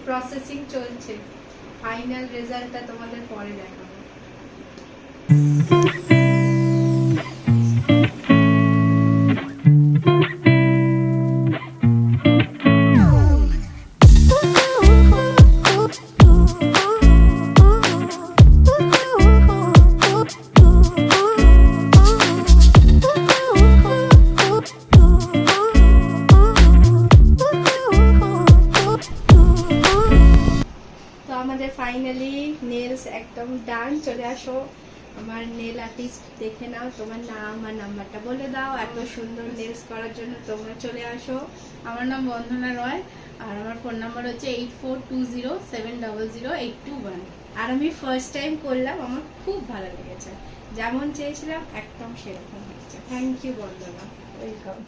Processing চলছে, final রেজাল্টটা তোমাদের পরে দেখাবো। ফাইনালি নেলস একদম ডান। চলে আসো, আমার নেল আর্টিস্ট দেখে নাও, তোমার নাম আর নাম্বারটা বলে দাও। এত সুন্দর নেলস করার জন্য তোমরা চলে আসো। আমার নাম বন্দনা রয় আর আমার ফোন নাম্বার হচ্ছে 8420700821। আর আমি ফার্স্ট টাইম করলাম, আমার খুব ভালো লেগেছে, যেমন চেয়েছিলাম একদম সেরকম হয়েছে। Thank you Bandana, welcome.